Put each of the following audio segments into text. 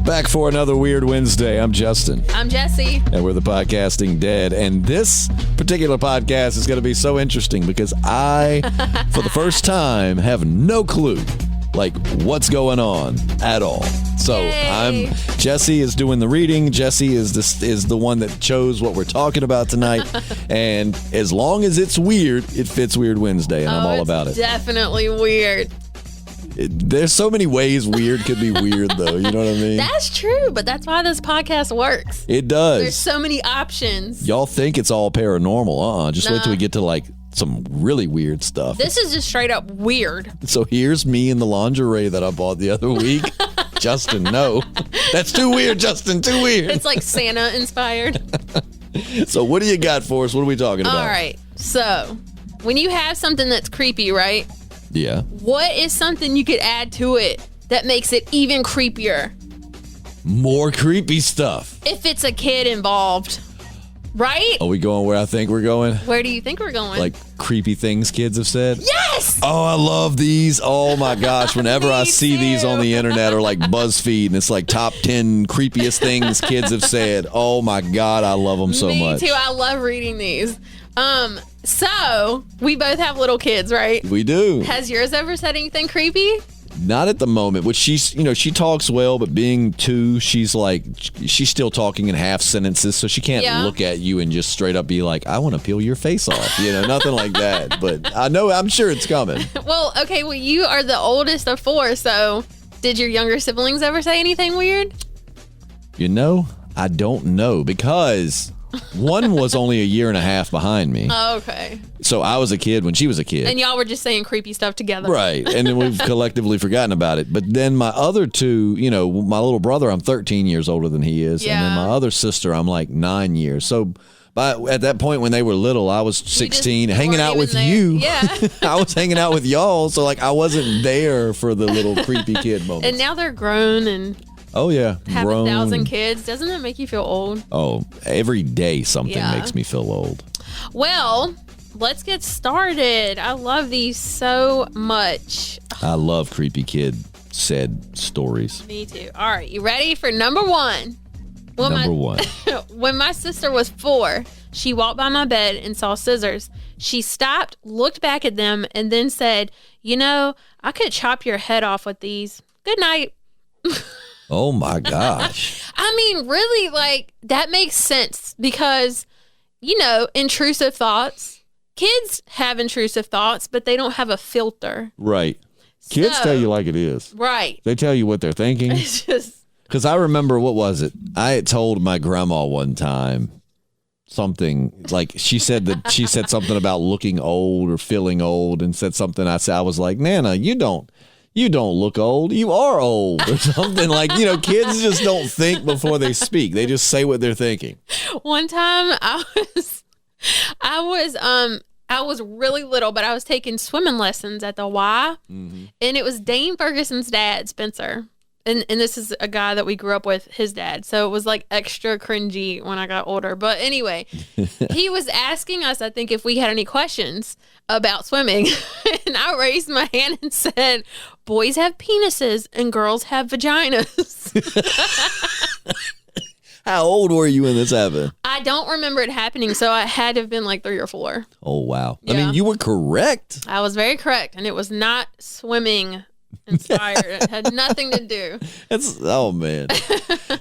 Back for another Weird Wednesday. I'm Justin. I'm Jessi. And we're the Podcasting Dead. And this particular podcast is going to be so interesting because I, for the first time, have no clue, like, what's going on at all. So Yay. Jessi is doing the reading. Jessi is the one that chose what we're talking about tonight. And as long as it's weird, it fits Weird Wednesday, and I'm all about it. Definitely weird. There's so many ways weird could be weird, though. You know what I mean? That's true, but that's why this podcast works. It does. There's so many options. Y'all think it's all paranormal. Just wait till we get to, like, some really weird stuff. This is just straight up weird. So here's me in the lingerie that I bought the other week. Justin, no. That's too weird, Justin. Too weird. It's like Santa inspired. So what do you got for us? What are we talking about? All right. So when you have something that's creepy, right? Yeah. What is something you could add to it that makes it even creepier? More creepy stuff. If it's a kid involved, right? Are we going where I think we're going? Where do you think we're going? Like creepy things kids have said? Yes! Oh, I love these. Oh my gosh. Whenever I see these on the internet or like BuzzFeed and it's like top 10 creepiest things kids have said. Oh my God, I love them so much. Me too. I love reading these. So we both have little kids, right? We do. Has yours ever said anything creepy? Not at the moment, which she talks well, but being two, she's still talking in half sentences, so she can't look at you and just straight up be like, I want to peel your face off. Nothing like that. But I'm sure it's coming. Well, you are the oldest of four, so did your younger siblings ever say anything weird? I don't know, because one was only a year and a half behind me. Oh, okay. So I was a kid when she was a kid. And y'all were just saying creepy stuff together. Right. And then we've collectively forgotten about it. But then my other two, my little brother, I'm 13 years older than he is. Yeah. And then my other sister, I'm like 9 years. So at that point when they were little, I was 16, hanging out with you. Yeah. I was hanging out with y'all. So I wasn't there for the little creepy kid moments. And now they're grown and... Oh, yeah. Have 1,000 kids. Doesn't that make you feel old? Oh, every day something makes me feel old. Well, let's get started. I love these so much. I love creepy kid said stories. Me too. All right. You ready for number one? Number one. When my sister was 4, she walked by my bed and saw scissors. She stopped, looked back at them, and then said, I could chop your head off with these. Good night. Oh my gosh. I mean, really, that makes sense because, intrusive thoughts. Kids have intrusive thoughts, but they don't have a filter. Right. Kids tell you like it is. Right. They tell you what they're thinking. It's just... Because I remember, what was it? I had told my grandma one time something, like she said something about looking old or feeling old, and said something. I was like, Nana, you don't look old. You are old, or something. Kids just don't think before they speak. They just say what they're thinking. One time I was really little, but I was taking swimming lessons at the Y, and it was Dane Ferguson's dad, Spencer. And this is a guy that we grew up with, his dad. So it was extra cringy when I got older. But anyway, he was asking us, I think, if we had any questions about swimming. And I raised my hand and said, boys have penises and girls have vaginas. How old were you when this happened? I don't remember it happening, so I had to have been 3 or 4. Oh, wow. Yeah. I mean, you were correct. I was very correct, and it was not swimming inspired. It had nothing to do. Oh, man.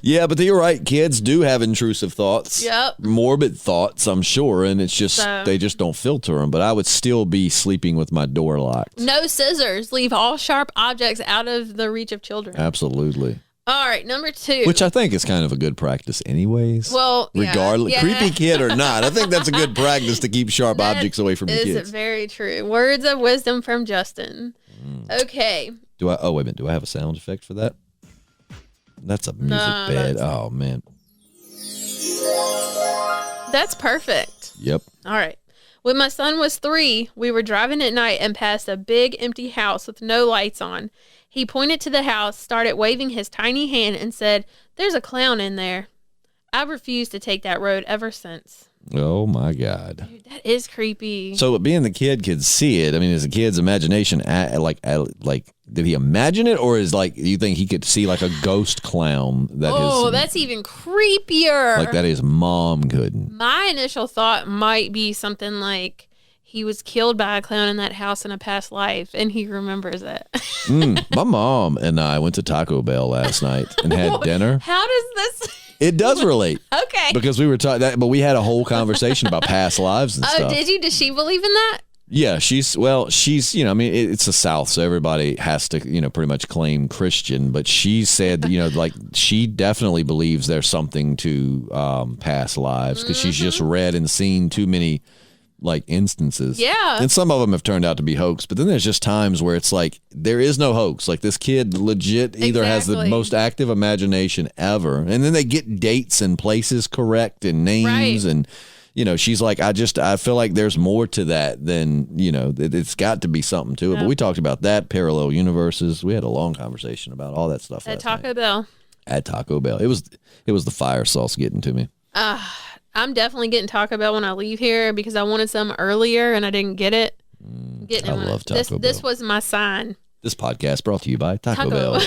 Yeah, but you're right. Kids do have intrusive thoughts. Yep. Morbid thoughts, I'm sure, and it's just they just don't filter them. But I would still be sleeping with my door locked. No scissors. Leave all sharp objects out of the reach of children. Absolutely. All right, number 2. Which I think is kind of a good practice anyways. Well, regardless, yeah. creepy kid or not, I think that's a good practice to keep sharp objects away from your kids. Is very true. Words of wisdom from Justin. Okay. Wait a minute. Do I have a sound effect for that? That's a music bed. Oh, man. That's perfect. Yep. All right. When my son was 3, we were driving at night and passed a big empty house with no lights on. He pointed to the house, started waving his tiny hand, and said, "There's a clown in there." I refused to take that road ever since. Oh my God. Dude, that is creepy. So being the kid could see it. I mean, is the kid's imagination did he imagine it, or is you think he could see like a ghost clown that's even creepier. Like that his mom couldn't. My initial thought might be something like he was killed by a clown in that house in a past life and he remembers it. My mom and I went to Taco Bell last night and had dinner. How does this? It does relate. Okay. Because we were talking that, but we had a whole conversation about past lives and stuff. Oh, did you? Does she believe in that? Yeah, she's I mean, it's the South, so everybody has to, pretty much claim Christian, but she said, she definitely believes there's something to past lives because she's just read and seen too many instances. Yeah. And some of them have turned out to be hoax, but then there's just times where it's like there is no hoax. Like this kid legit either has the most active imagination ever, and then they get dates and places correct and names and she's like, I feel like there's more to that than, it's got to be something to it. But we talked about that, parallel universes. We had a long conversation about all that stuff at Taco Bell. At Taco Bell. It was the fire sauce getting to me. I'm definitely getting Taco Bell when I leave here because I wanted some earlier and I didn't get it. I love Taco Bell. This was my sign. This podcast brought to you by Taco Bell.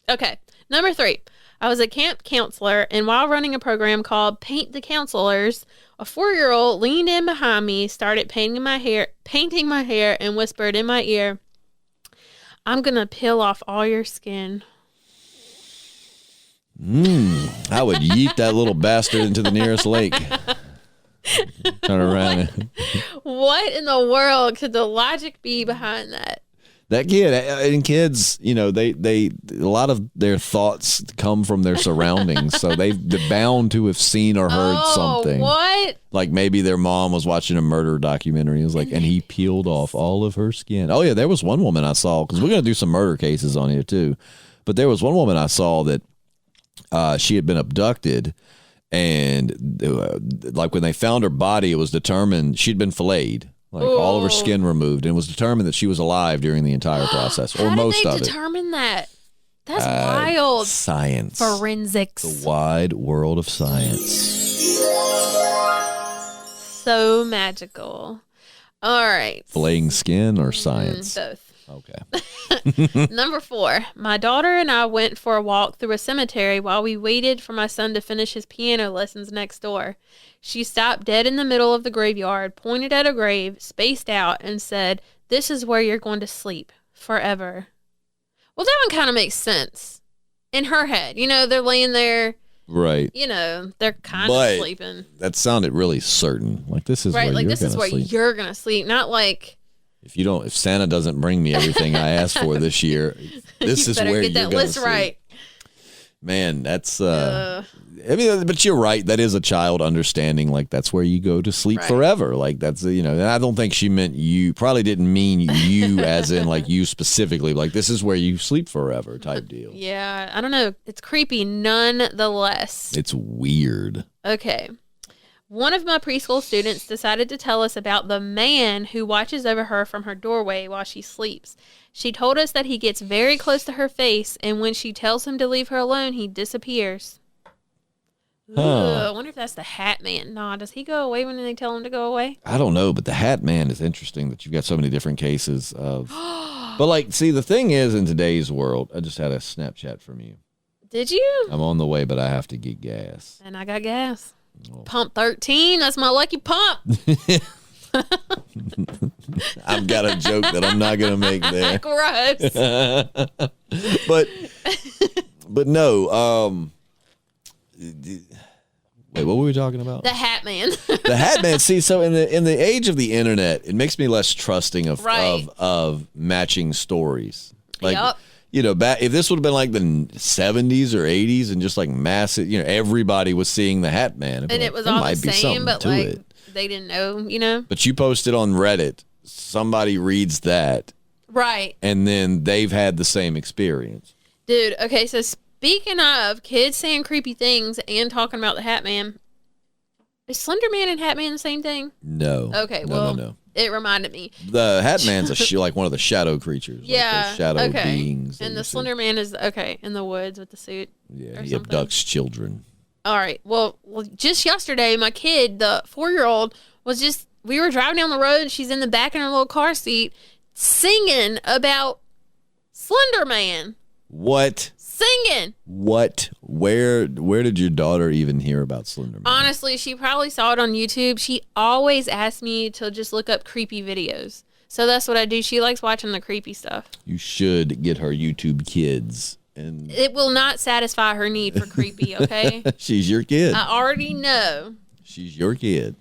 Okay, number 3. I was a camp counselor, and while running a program called Paint the Counselors, a 4-year-old leaned in behind me, started painting my hair, and whispered in my ear, "I'm going to peel off all your skin." I would yeet that little bastard into the nearest lake. Turn around. What in the world could the logic be behind that? That kid and kids, they a lot of their thoughts come from their surroundings, so they're bound to have seen or heard something. What? Like maybe their mom was watching a murder documentary. It was like, and he peeled off all of her skin. Oh yeah, there was one woman I saw because we're gonna do some murder cases on here too. But there was one woman I saw that she had been abducted, and when they found her body, it was determined she'd been filleted. All of her skin removed, and it was determined that she was alive during the entire process, or most of it. How did they determine that? That's wild. Science. Forensics. The wide world of science. So magical. All right. Filleting skin or science? Both. Okay. Number 4. My daughter and I went for a walk through a cemetery while we waited for my son to finish his piano lessons next door. She stopped dead in the middle of the graveyard, pointed at a grave, spaced out, and said, "This is where you're going to sleep forever." Well, that one kind of makes sense in her head. They're laying there. Right. They're kind of sleeping. That sounded really certain. This is where you're going to sleep. This is where you're going to sleep, not like... If Santa doesn't bring me everything I asked for this year, this is where you're going to sleep. You better get that list right. Man, that's but you're right. That is a child understanding. That's where you go to sleep forever. That's and I don't think she meant you. Probably didn't mean you as in you specifically. This is where you sleep forever type deal. Yeah, I don't know. It's creepy nonetheless. It's weird. Okay. One of my preschool students decided to tell us about the man who watches over her from her doorway while she sleeps. She told us that he gets very close to her face, and when she tells him to leave her alone, he disappears. I wonder if that's the Hat Man. Nah, does he go away when they tell him to go away? I don't know, but the Hat Man is interesting that you've got so many different cases of... But, see, the thing is, in today's world, I just had a Snapchat from you. Did you? I'm on the way, but I have to get gas. And I got gas. Pump 13, that's my lucky pump. I've got a joke that I'm not going to make there. Gross. but no. Wait, what were we talking about? The Hat Man. The Hat Man. See, so in the age of the internet, it makes me less trusting of matching stories. Yep. Back if this would have been the 70s or 80s and just massive, everybody was seeing the Hat Man. And it was all the same, but they didn't know, But you posted on Reddit, somebody reads that. Right. And then they've had the same experience. Dude, okay, so speaking of kids saying creepy things and talking about the Hat Man, is Slender Man and Hat Man the same thing? No. Okay, no. It reminded me. The Hat Man's one of the shadow creatures. Yeah. Shadow beings. And the Slender Man is, in the woods with the suit. Yeah, he abducts children. All right. Well, just yesterday, my kid, the 4-year-old, we were driving down the road, and she's in the back in her little car seat singing about Slender Man. What? Singing. What? Where did your daughter even hear about Slender Man? Honestly, she probably saw it on YouTube. She always asks me to just look up creepy videos. So that's what I do. She likes watching the creepy stuff. You should get her YouTube Kids. And it will not satisfy her need for creepy, okay? She's your kid. I already know. She's your kid.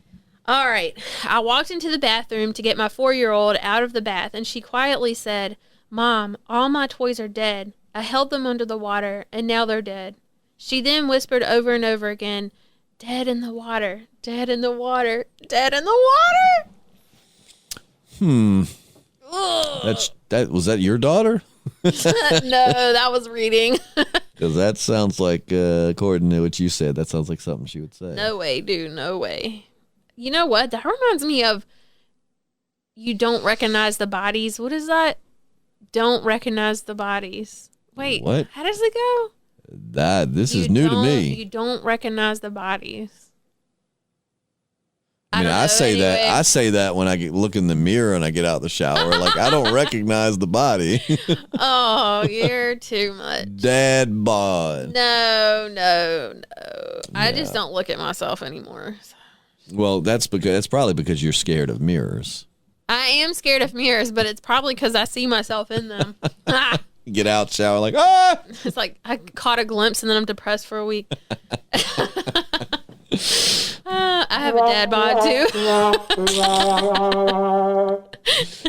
All right. I walked into the bathroom to get my 4-year-old out of the bath, and she quietly said, "Mom, all my toys are dead. I held them under the water, and now they're dead." She then whispered over and over again, "Dead in the water, dead in the water, dead in the water." Was that your daughter? No, that was reading. Because that sounds like, according to what you said, that sounds like something she would say. No way, dude, no way. You know what? That reminds me of you don't recognize the bodies. What is that? Don't recognize the bodies. Wait, what? How does it go? This is new to me. You don't recognize the bodies. I mean, I say that when I look in the mirror and I get out the shower. Like, I don't recognize the body. Oh, you're too much. Dad bod. No. I just don't look at myself anymore. Well, that's probably because you're scared of mirrors. I am scared of mirrors, but it's probably because I see myself in them. Get out, shower, like, ah! It's like I caught a glimpse and then I'm depressed for a week. I have a dad bod too.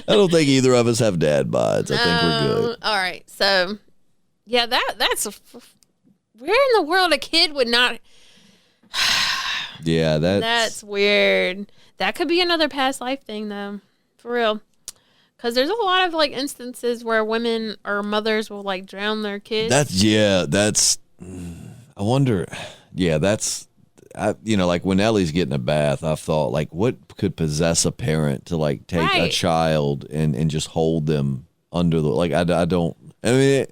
I don't think either of us have dad bods. I think we're good. All right. So, yeah, that's where in the world a kid would not. Yeah, that's weird. That could be another past life thing, though, for real. Because there's a lot of like instances where women or mothers will like drown their kids. I wonder. Yeah, like when Ellie's getting a bath, I've thought like, what could possess a parent to like take a child and just hold them under the, like, I don't, I mean,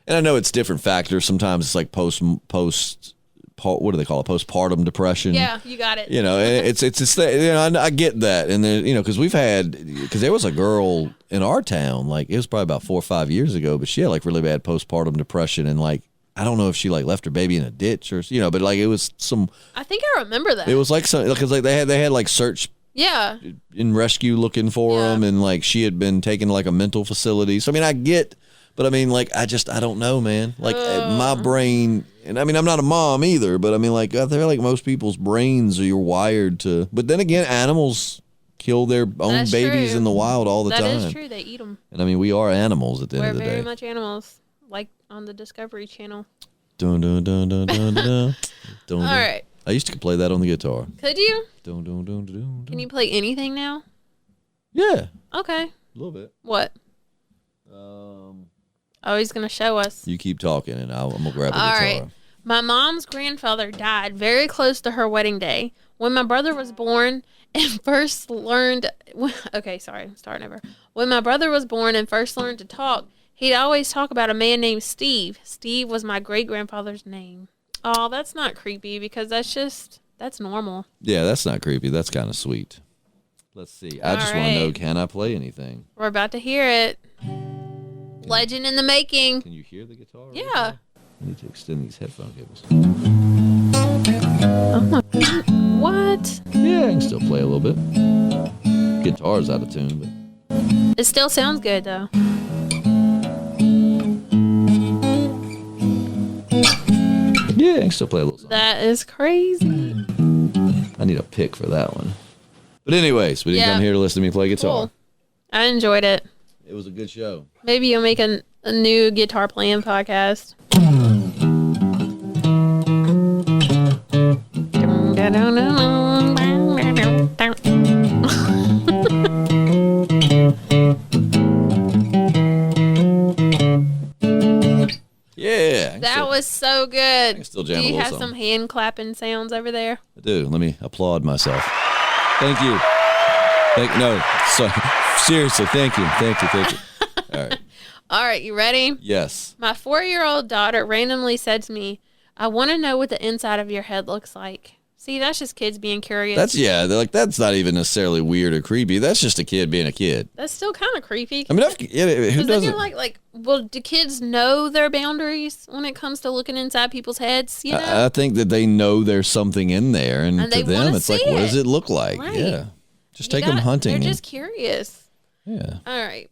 and I know it's different factors. Sometimes it's like what do they call it? Postpartum depression. Yeah, you got it. You know, it's I get that. And then, because because there was a girl in our town, like it was probably about 4 or 5 years ago, but she had like really bad postpartum depression. And like, I don't know if she like left her baby in a ditch or, but like it was some. I think I remember that. It was like some, because like they had like search. Yeah. In rescue looking for them. And like she had been taken to like a mental facility. So, I mean, I get, but I mean, like, I don't know, man. Like my brain, and I mean, I'm not a mom either, but I mean, like, I feel like most people's brains are wired to, but then again, animals kill their own babies in the wild all the time. That is true. They eat them. And I mean, we are animals at the end of the day. We're very much animals, like on the Discovery Channel. Dun, dun, dun, dun, dun, dun. All right. I used to play that on the guitar. Could you? Dun, dun, dun, dun, dun. Can you play anything now? Yeah. Okay. A little bit. What? Oh, he's going to show us. You keep talking, and I'm going to grab the guitar. All right. My mom's grandfather died very close to her wedding day. When my brother was born and first learned... Okay, sorry. Starting over. When my brother was born and first learned to talk, he'd always talk about a man named Steve. Steve was my great-grandfather's name. Oh, that's not creepy because that's normal. Yeah, that's not creepy. That's kind of sweet. Let's see. I just want to know, can I play anything? We're about to hear it. Legend in the making. Can you hear the guitar? Yeah. I need to extend these headphone cables. Oh my God. What? Yeah, I can still play a little bit. Guitar's out of tune, but it still sounds good though. Yeah, I can still play a little song. That is crazy. I need a pick for that one. But anyways, we didn't come here to listen to me play guitar. Cool. I enjoyed it. It was a good show. Maybe you'll make a new guitar playing podcast. Yeah. That was so good. I can still jam Do a you little have song. some hand clapping sounds over there? I do. Let me applaud myself. Thank you. Seriously, thank you. All right. All right, you ready? Yes. My 4-year-old daughter randomly said to me, I want to know what the inside of your head looks like. See, that's just kids being curious. They're like, that's not even necessarily weird or creepy. That's just a kid being a kid. That's still kind of creepy. I mean, who doesn't? Like, well, do kids know their boundaries when it comes to looking inside people's heads? You know, I think that they know there's something in there, and to them, it's like, what does it look like? Right. Yeah, just take them hunting. They're just curious. Yeah. All right.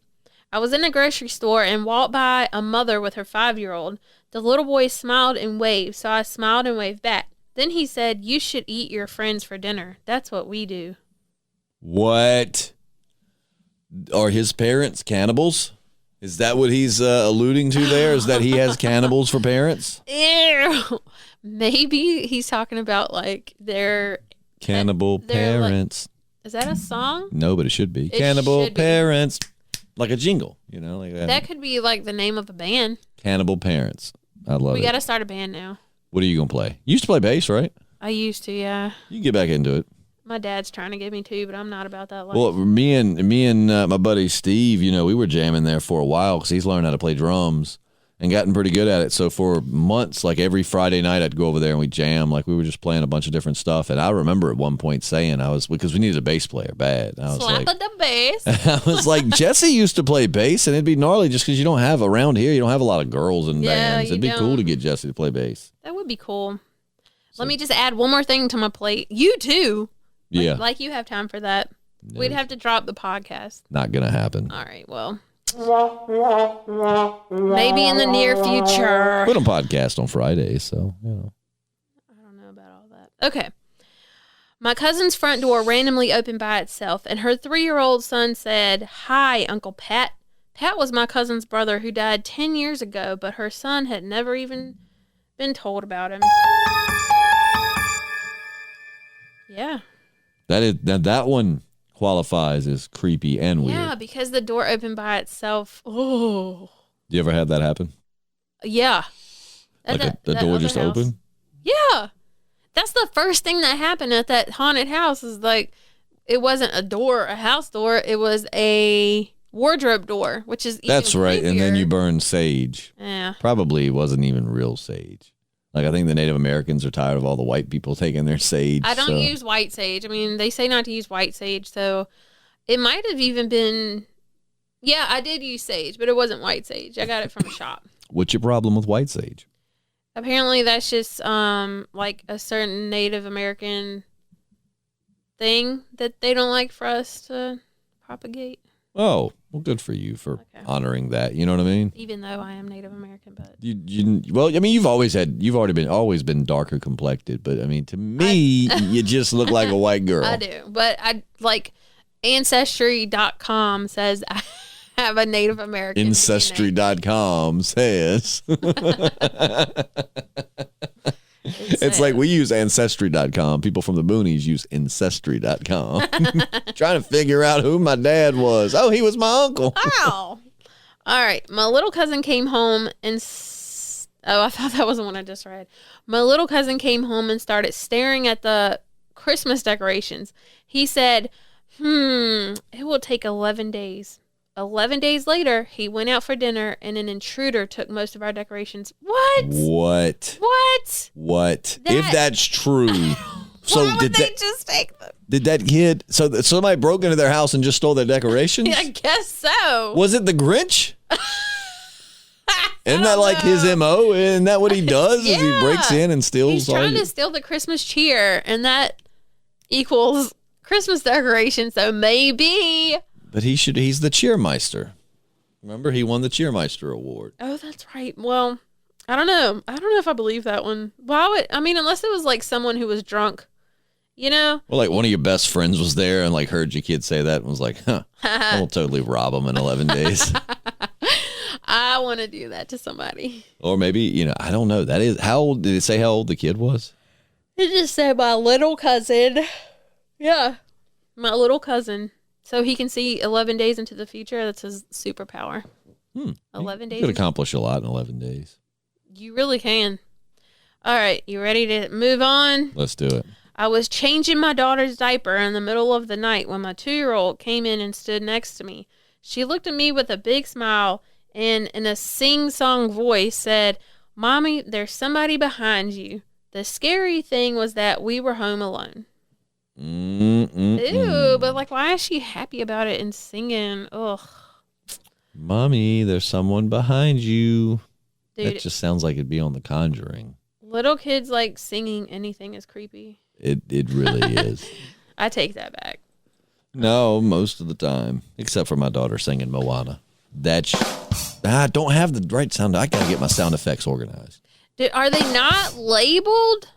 I was in a grocery store and walked by a mother with her 5-year-old. The little boy smiled and waved, so I smiled and waved back. Then he said, "You should eat your friends for dinner. That's what we do." What? Are his parents cannibals? Is that what he's alluding to there? Is that he has cannibals for parents? Ew. Maybe he's talking about like their Cannibal parents. Like, is that a song? No, but it should be. It Cannibal should be. Parents. Like a jingle, you know? Like that. That could be like the name of a band. Cannibal Parents. I love it. We got to start a band now. What are you going to play? You used to play bass, right? I used to, yeah. You can get back into it. My dad's trying to get me to, but I'm not about that life. Well, me and my buddy Steve, you know, we were jamming there for a while because he's learned how to play drums and gotten pretty good at it. So for months, like every Friday night, I'd go over there and we jam. Like we were just playing a bunch of different stuff. And I remember at one point saying, because we needed a bass player bad. I was Slap like, the bass. I was like, Jessi used to play bass and it'd be gnarly just because you don't have around here. You don't have a lot of girls in bands. It'd be cool to get Jessi to play bass. That would be cool. Let me just add one more thing to my plate. You too. Yeah. Like you have time for that. No. We'd have to drop the podcast. Not going to happen. All right. Well, maybe in the near future. Put on podcast on Fridays, so, you know. I don't know about all that. Okay. My cousin's front door randomly opened by itself, and her 3-year-old son said, "Hi, Uncle Pat." Pat was my cousin's brother who died 10 years ago, but her son had never even been told about him. Yeah. That one qualifies as creepy and weird. Yeah, because the door opened by itself. Oh. You ever had that happen? Yeah. Like the door just open? Yeah. That's the first thing that happened at that haunted house is like, it wasn't a house door. It was a wardrobe door, which is even That's right. creepier. And then you burned sage. Yeah. Probably wasn't even real sage. Like, I think the Native Americans are tired of all the white people taking their sage. I don't use white sage. I mean, they say not to use white sage, so it might have even been... Yeah, I did use sage, but it wasn't white sage. I got it from a shop. What's your problem with white sage? Apparently, that's just like a certain Native American thing that they don't like for us to propagate. Oh, well, good for you for honoring that. You know what I mean? Even though I am Native American, but well, I mean, you've always been darker complected, but I mean, to me, you just look like a white girl. I do, but I like Ancestry.com says I have a Native American. Ancestry.com says. It's like we use Ancestry.com. People from the boonies use Ancestry.com. Trying to figure out who my dad was. Oh, he was my uncle. Wow. All right. My little cousin came home and... I thought that was the one I just read. My little cousin came home and started staring at the Christmas decorations. He said, it will take 11 days. 11 days later, he went out for dinner and an intruder took most of our decorations. What? If that's true. So why would they just take them? Did that kid, so somebody broke into their house and just stole their decorations? I guess so. Was it the Grinch? Isn't that like his MO? Isn't that what he does? Yeah. Is he breaks in and steals? He's trying to steal the Christmas cheer, and that equals Christmas decorations, so maybe... But he's the Cheermeister. Remember, he won the Cheermeister award. Oh, that's right. Well, I don't know. I don't know if I believe that one. Unless it was like someone who was drunk, you know? Well, like one of your best friends was there and like heard your kid say that and was like, I'll totally rob him in 11 days. I want to do that to somebody. Or maybe, I don't know. That is, how old, did it say how old the kid was? It just said my little cousin. Yeah. My little cousin. So he can see 11 days into the future. That's his superpower. 11 days. You could accomplish a lot in 11 days. You really can. All right. You ready to move on? Let's do it. I was changing my daughter's diaper in the middle of the night when my 2-year-old came in and stood next to me. She looked at me with a big smile and in a sing-song voice said, Mommy, there's somebody behind you. The scary thing was that we were home alone. Ew, but like, why is she happy about it and singing? Ugh. Mommy, there's someone behind you. Dude, that just sounds like it'd be on The Conjuring. Little kids like singing anything is creepy. It really is. I take that back. No, most of the time, except for my daughter singing Moana. I don't have the right sound. I gotta get my sound effects organized. Are they not labeled?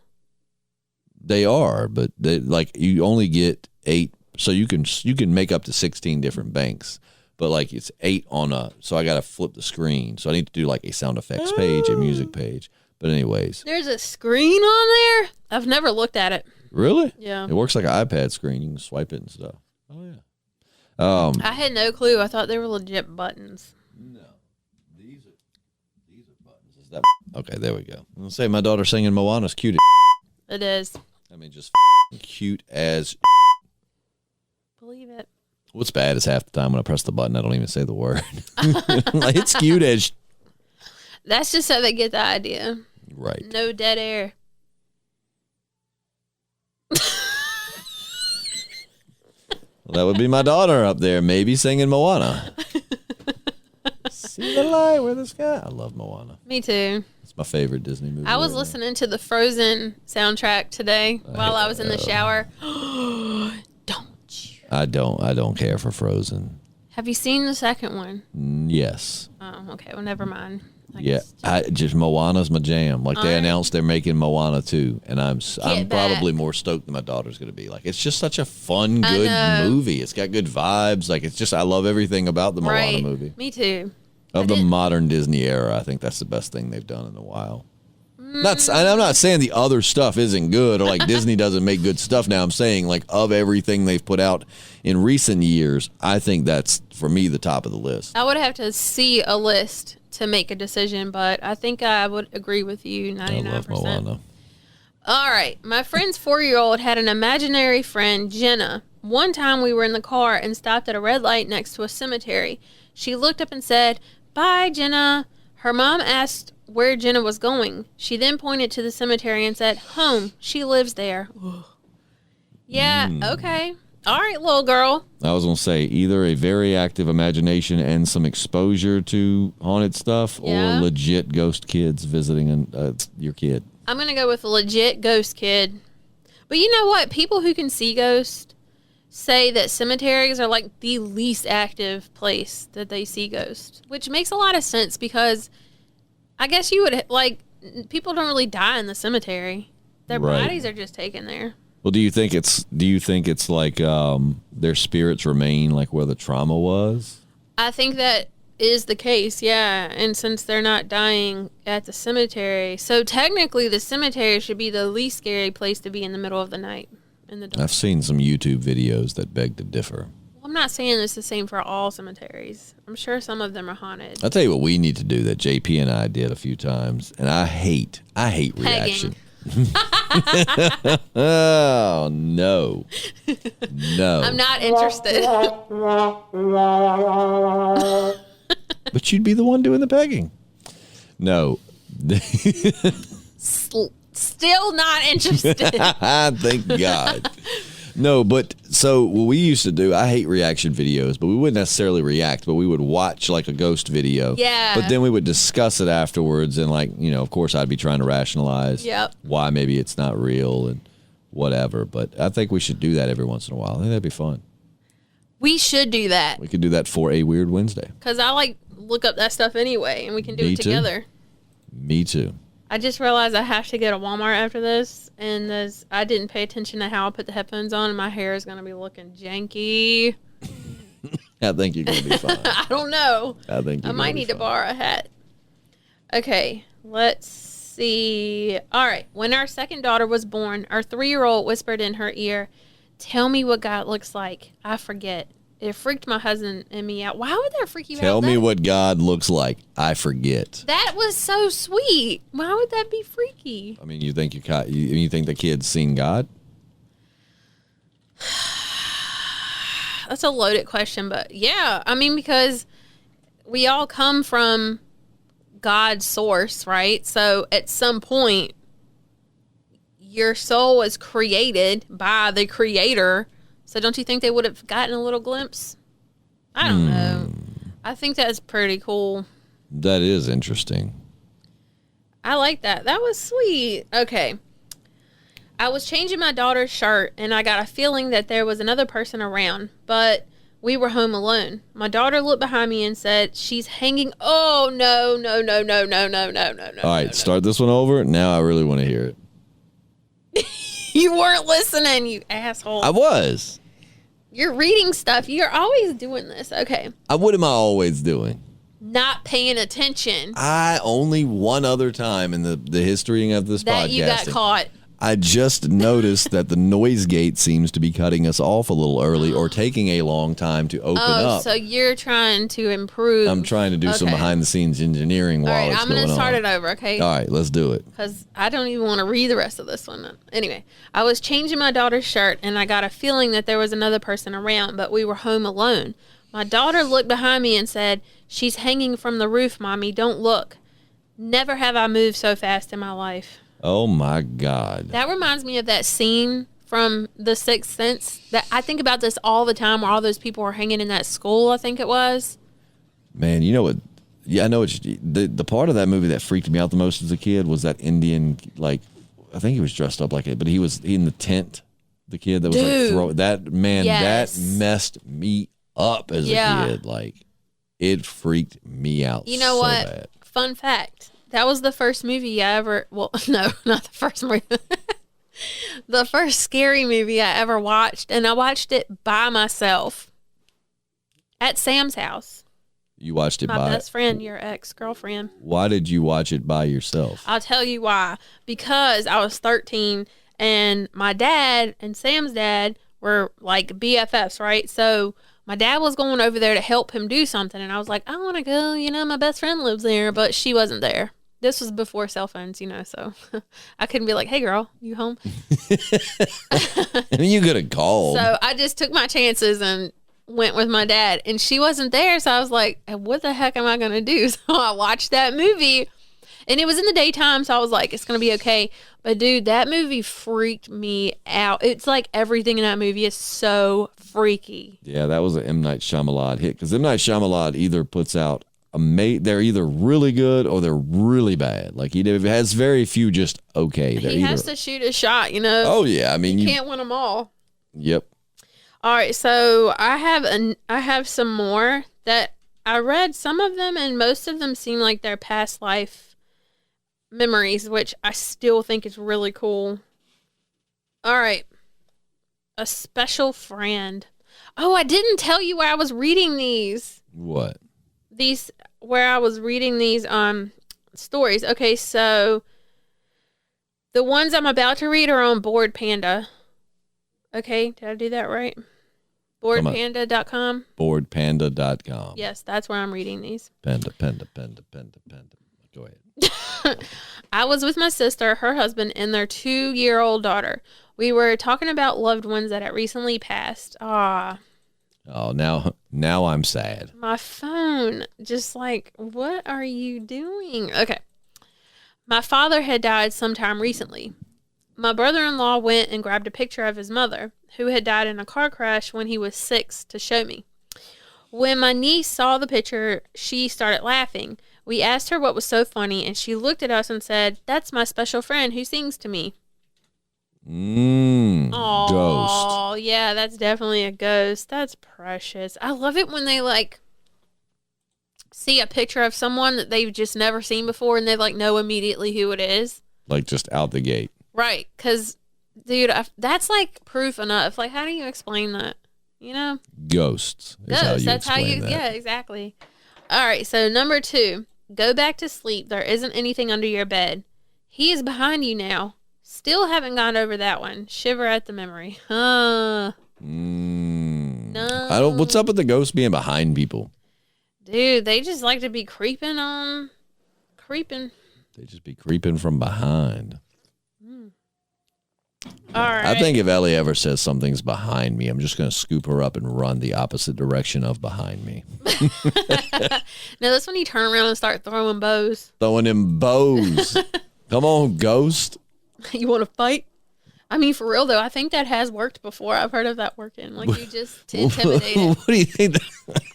They are, but you only get 8, so you can make up to 16 different banks. But like it's 8 so I gotta flip the screen. So I need to do like a sound effects page, a music page. But anyways, there's a screen on there. I've never looked at it. Really? Yeah. It works like an iPad screen. You can swipe it and stuff. Oh yeah. I had no clue. I thought they were legit buttons. No, these are buttons. Is that okay? There we go. I'm gonna say my daughter singing Moana's cute. It is. I mean, just cute as. Believe it. What's bad is half the time when I press the button, I don't even say the word. Like, it's cute as. That's just so they get the idea. Right. No dead air. Well, that would be my daughter up there, maybe singing Moana. See the light where the sky. I love Moana. Me too. It's my favorite Disney movie. I was listening to the Frozen soundtrack today while I was in the shower. Don't you? I don't care for Frozen. Have you seen the second one? Yes. Oh, okay. Well, never mind. Just Moana's my jam. Like they announced they're making Moana 2, and I'm probably more stoked than my daughter's going to be. Like it's just such a fun, good movie. It's got good vibes. Like it's just I love everything about the Moana movie. Me too. Of the modern Disney era, I think that's the best thing they've done in a while. I'm not saying the other stuff isn't good or like Disney doesn't make good stuff now. I'm saying like of everything they've put out in recent years, I think that's for me the top of the list. I would have to see a list to make a decision, but I think I would agree with you 99%. I love Moana. All right. My friend's 4-year-old had an imaginary friend, Jenna. One time we were in the car and stopped at a red light next to a cemetery. She looked up and said, "Bye, Jenna." Her mom asked where Jenna was going. She then pointed to the cemetery and said, "Home. She lives there." Yeah, okay. All right, little girl. I was going to say either a very active imagination and some exposure to haunted stuff or legit ghost kids visiting your kid. I'm going to go with a legit ghost kid. But you know what? People who can see ghosts say that cemeteries are like the least active place that they see ghosts, which makes a lot of sense because I guess you would people don't really die in the cemetery. Their bodies are just taken there. Well, do you think it's like their spirits remain like where the trauma was? I think that is the case, yeah. And since they're not dying at the cemetery, so technically the cemetery should be the least scary place to be in the middle of the night. In the dark. I've seen some YouTube videos that beg to differ. Well, I'm not saying it's the same for all cemeteries. I'm sure some of them are haunted. I'll tell you what we need to do that JP and I did a few times, and I hate reaction. Oh, no. No. I'm not interested. But you'd be the one doing the pegging. No. Still not interested. Thank God. No, but so what we used to do, I hate reaction videos, but we wouldn't necessarily react, but we would watch like a ghost video. Yeah. But then we would discuss it afterwards, and like, of course I'd be trying to rationalize why maybe it's not real and whatever. But I think we should do that every once in a while. I think that'd be fun. We should do that. We could do that for a Weird Wednesday. Because I look up that stuff anyway, and we can do it together. Me too. I just realized I have to go to Walmart after this, and I didn't pay attention to how I put the headphones on, and my hair is going to be looking janky. I think you're going to be fine. I don't know. I might need to borrow a hat. Okay, let's see. All right, when our second daughter was born, our 3-year-old whispered in her ear, "Tell me what God looks like. I forget." It freaked my husband and me out. Why would that freak you out? Tell me what God looks like. I forget. That was so sweet. Why would that be freaky? I mean, you think the kid's seen God? That's a loaded question, but yeah. I mean, because we all come from God's source, right? So at some point, your soul was created by the creator. So don't you think they would have gotten a little glimpse? I don't know. I think that's pretty cool. That is interesting. I like that. That was sweet. Okay. I was changing my daughter's shirt, and I got a feeling that there was another person around, but we were home alone. My daughter looked behind me and said, she's hanging. Oh, no. All right, start this one over. Now I really want to hear it. You weren't listening, you asshole. I was. You're reading stuff. You're always doing this. Okay. What am I always doing? Not paying attention. I only one other time in the history of this that podcasting. You got caught. I just noticed that the noise gate seems to be cutting us off a little early or taking a long time to open up. So you're trying to improve. I'm trying to do some behind-the-scenes engineering while it's going on. I'm going to start it over, okay? All right, let's do it. Because I don't even want to read the rest of this one. Anyway, I was changing my daughter's shirt, and I got a feeling that there was another person around, but we were home alone. My daughter looked behind me and said, she's hanging from the roof, Mommy. Don't look. Never have I moved so fast in my life. Oh, my God. That reminds me of that scene from The Sixth Sense. That I think about this all the time, where all those people were hanging in that school, I think it was. Man, you know what? Yeah, I know what the part of that movie that freaked me out the most as a kid was that Indian, like, I think he was dressed up like it, but he was in the tent. The kid that was like throwing that, man, that messed me up as a kid. Like, it freaked me out. You know what? Bad. Fun fact. That was the first movie I ever, well, no, not the first movie. The first scary movie I ever watched, and I watched it by myself at Sam's house. You watched it My best friend, your ex-girlfriend. Why did you watch it by yourself? I'll tell you why. Because I was 13, and my dad and Sam's dad were like BFFs, right? So my dad was going over there to help him do something, and I was like, I want to go, my best friend lives there, but she wasn't there. This was before cell phones, so I couldn't be like, hey, girl, you home? You could have called. So I just took my chances and went with my dad, and she wasn't there, so I was like, what the heck am I going to do? So I watched that movie, and it was in the daytime, so I was like, it's going to be okay. But, dude, that movie freaked me out. It's like everything in that movie is so freaky. Yeah, that was an M. Night Shyamalan hit, because M. Night Shyamalan either puts out they're either really good or they're really bad. Like, he has very few just okay. He has to shoot a shot, Oh, yeah. I mean, you can't win them all. Yep. All right, so I have some more that I read. Some of them, and most of them seem like they're past life memories, which I still think is really cool. All right. A special friend. Oh, I didn't tell you where I was reading these. What? Where I was reading these stories. Okay, so the ones I'm about to read are on Board Panda. Okay, did I do that right? Boardpanda.com. Boardpanda.com. Yes, that's where I'm reading these. Panda. Go ahead. I was with my sister, her husband, and their 2-year-old daughter. We were talking about loved ones that had recently passed. Oh, now I'm sad. My phone, just like, what are you doing? Okay. My father had died sometime recently. My brother-in-law went and grabbed a picture of his mother, who had died in a car crash when he was 6, to show me. When my niece saw the picture, she started laughing. We asked her what was so funny, and she looked at us and said, "That's my special friend who sings to me." Ghost. Oh, yeah, that's definitely a ghost. That's precious. I love it when they see a picture of someone that they've just never seen before, and they know immediately who it is. Like, just out the gate. Right, because, dude, that's proof enough. How do you explain that? Ghosts. That's how you. Yeah, exactly. All right, so number 2, go back to sleep. There isn't anything under your bed. He is behind you now. Still haven't gone over that one. Shiver at the memory. No. What's up with the ghosts being behind people? Dude, they just like to be creeping. They just be creeping from behind. All right. I think if Ellie ever says something's behind me, I'm just going to scoop her up and run the opposite direction of behind me. No, that's when you turn around and start throwing bows. Throwing them bows. Come on, ghost. You want to fight? I mean, for real, though, I think that has worked before. I've heard of that working. Like, you just intimidate it. What do you think?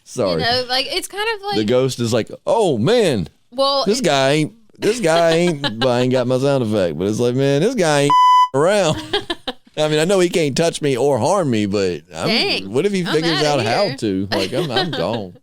Sorry. You know, like, it's kind of like... The ghost is like, oh, man. Well, This guy ain't, well, I ain't got my sound effect, but it's like, man, this guy ain't around. I mean, I know he can't touch me or harm me, but what if he figures out how to? Like, I'm gone.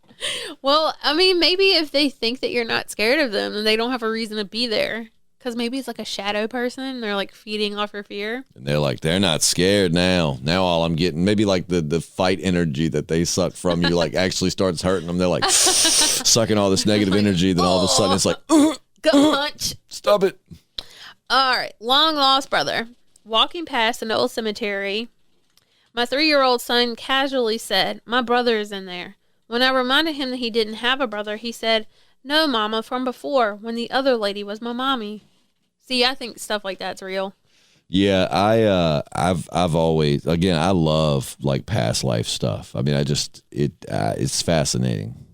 Well, I mean, maybe if they think that you're not scared of them, then they don't have a reason to be there. Because maybe it's like a shadow person. They're like feeding off your fear. And they're like, they're not scared now. Now all I'm getting, maybe like the fight energy that they suck from you, like actually starts hurting them. They're like sucking all this negative energy. Then all of a sudden it's like, gut punch. Stop it. All right. Long lost brother. Walking past an old cemetery, my 3-year-old son casually said, my brother is in there. When I reminded him that he didn't have a brother, he said, no, Mama, from before, when the other lady was my mommy. See, I think stuff like that's real. Yeah, I've always, again, I love like past life stuff. I mean, it's fascinating.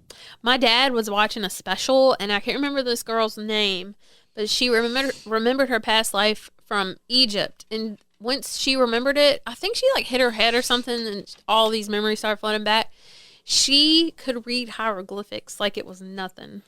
My dad was watching a special, and I can't remember this girl's name, but she remembered her past life from Egypt. And once she remembered it, I think she like hit her head or something, and all these memories started flooding back. She could read hieroglyphics like it was nothing.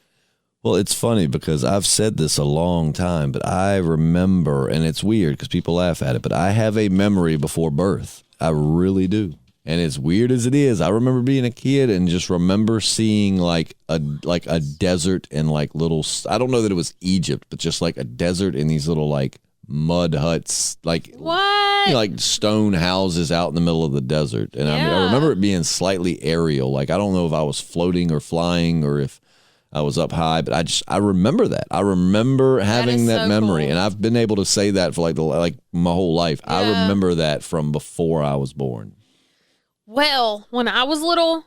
Well, it's funny because I've said this a long time, but I remember, and it's weird because people laugh at it, but I have a memory before birth. I really do. And as weird as it is, I remember being a kid and just remember seeing like a desert and like little, I don't know that it was Egypt, but just like a desert in these little like mud huts, like what? You know, like stone houses out in the middle of the desert. And I remember it being slightly aerial. Like I don't know if I was floating or flying or if I was up high, but I remember that. I remember having that memory, cool. And I've been able to say that for like my whole life. Yeah. I remember that from before I was born. Well, when I was little,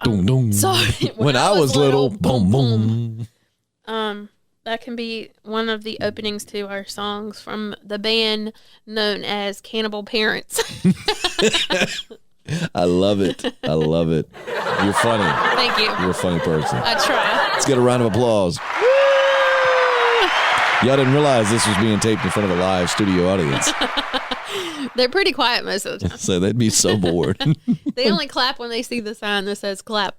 doom, doom. Sorry, when I was little, boom, boom. That can be one of the openings to our songs from the band known as Cannibal Parents. I love it. I love it. You're funny. Thank you. You're a funny person. I try. Let's get a round of applause. Y'all didn't realize this was being taped in front of a live studio audience. They're pretty quiet most of the time. So they'd be so bored. They only clap when they see the sign that says clap.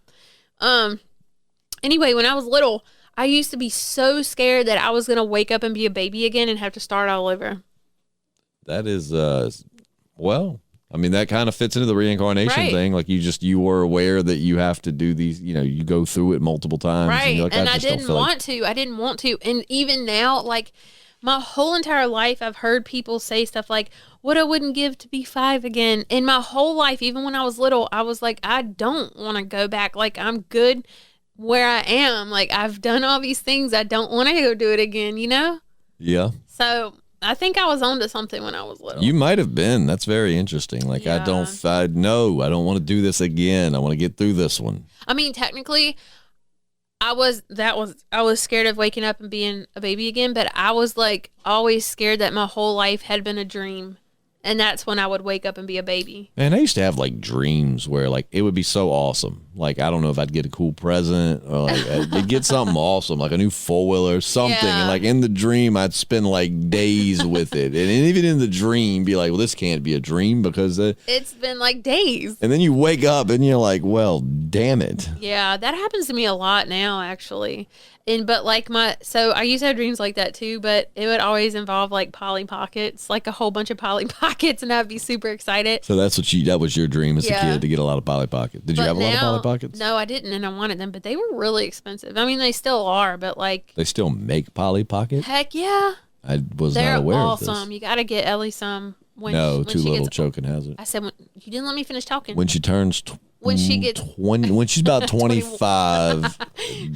Anyway, when I was little, I used to be so scared that I was going to wake up and be a baby again and have to start all over. That is, well, I mean, that kind of fits into the reincarnation thing. Like you were aware that you have to do these, you know, you go through it multiple times. Right. And, like, I didn't want to. I didn't want to. And even now, like my whole entire life, I've heard people say stuff like, what I wouldn't give to be 5 again. In my whole life, even when I was little, I was like, I don't want to go back. Like I'm good where I am. Like I've done all these things. I don't want to go do it again, you know? Yeah. So I think I was onto something when I was little. You might have been. That's very interesting. Like, yeah. I don't want to do this again. I want to get through this one. I mean, technically, I was scared of waking up and being a baby again, but I was like always scared that my whole life had been a dream. And that's when I would wake up and be a baby. Man, I used to have like dreams where like it would be so awesome. Like, I don't know if I'd get a cool present or like I'd get something awesome, like a new 4-wheeler or something. Yeah. And like in the dream, I'd spend like days with it. And even in the dream, be like, well, this can't be a dream because it's been like days. And then you wake up and you're like, well, damn it. Yeah, that happens to me a lot now, actually. But like so I used to have dreams like that too, but it would always involve like Polly Pockets, like a whole bunch of Polly Pockets, and I'd be super excited. So that was your dream as a kid, to get a lot of Polly Pockets. Did you have a lot of Polly Pockets? No, I didn't, and I wanted them, but they were really expensive. I mean, they still are, but like they still make Polly Pockets? Heck yeah. I was not aware of this. They're awesome. You got to get Ellie some. When too little, choking hazard. I said, you didn't let me finish talking. When she turns when she's about 25,